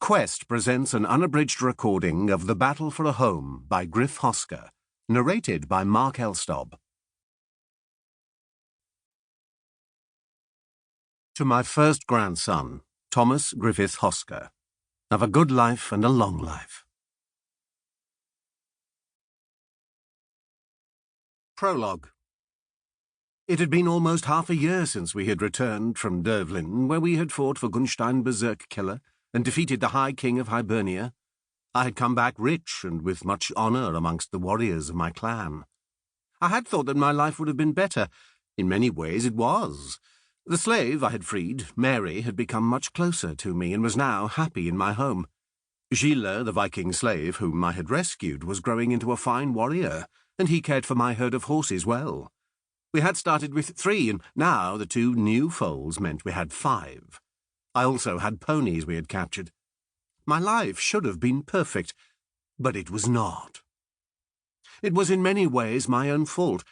Quest presents an unabridged recording of The Battle for a Home by Griff Hosker, narrated by Mark Elstob. To my first grandson, Thomas Griffith Hosker, have a good life and a long life. Prologue. It had been almost half a year since we had returned from Dervlin, where we had fought for Gunstein Berserk Killer and defeated the High King of Hibernia. I had come back rich and with much honour amongst the warriors of my clan. I had thought that my life would have been better. In many ways it was. The slave I had freed, Mary, had become much closer to me and was now happy in my home. Gila, the Viking slave whom I had rescued, was growing into a fine warrior, and he cared for my herd of horses well. We had started with 3, and now the 2 new foals meant we had 5. I also had ponies we had captured. My life should have been perfect, but it was not. It was in many ways my own fault.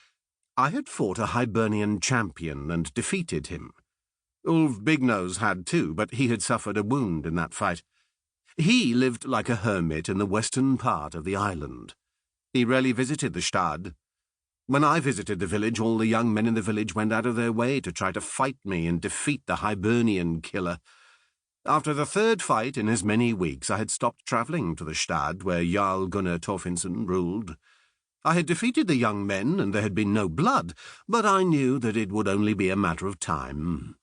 I had fought a Hibernian champion and defeated him. Ulf Bignose had too, but he had suffered a wound in that fight. He lived like a hermit in the western part of the island. He rarely visited the Stad. When I visited the village, all the young men in the village went out of their way to try to fight me and defeat the Hibernian killer. After the 3rd fight in as many weeks, I had stopped travelling to the Stad, where Jarl Gunnar Thorfinnson ruled. I had defeated the young men, and there had been no blood, but I knew that it would only be a matter of time.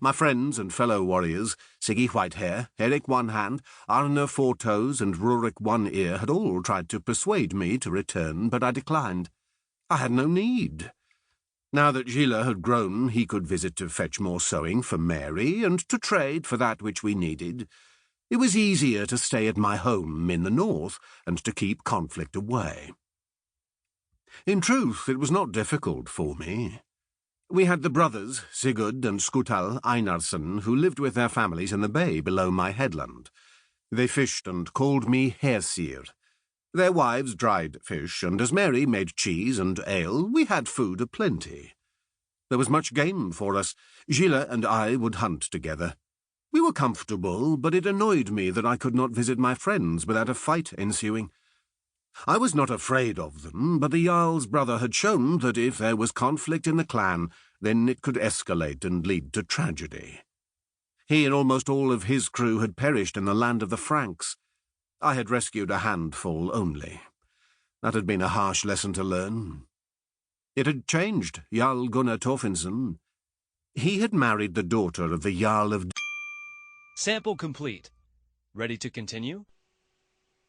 My friends and fellow warriors, Siggi White Hair, Eric One Hand, Arne Four Toes, and Rurik One Ear, had all tried to persuade me to return, but I declined. I had no need. Now that Gila had grown, he could visit to fetch more sewing for Mary and to trade for that which we needed. It was easier to stay at my home in the north and to keep conflict away. In truth, it was not difficult for me. We had the brothers, Sigurd and Skutal Einarsson, who lived with their families in the bay below my headland. They fished and called me Hersir. Their wives dried fish, and as Mary made cheese and ale, we had food aplenty. There was much game for us. Gila and I would hunt together. We were comfortable, but it annoyed me that I could not visit my friends without a fight ensuing. I was not afraid of them, but the Jarl's brother had shown that if there was conflict in the clan, then it could escalate and lead to tragedy. He and almost all of his crew had perished in the land of the Franks. I had rescued a handful only. That had been a harsh lesson to learn. It had changed Jarl Gunnar Thorfinnson. He had married the daughter of the Jarl of... Sample complete. Ready to continue?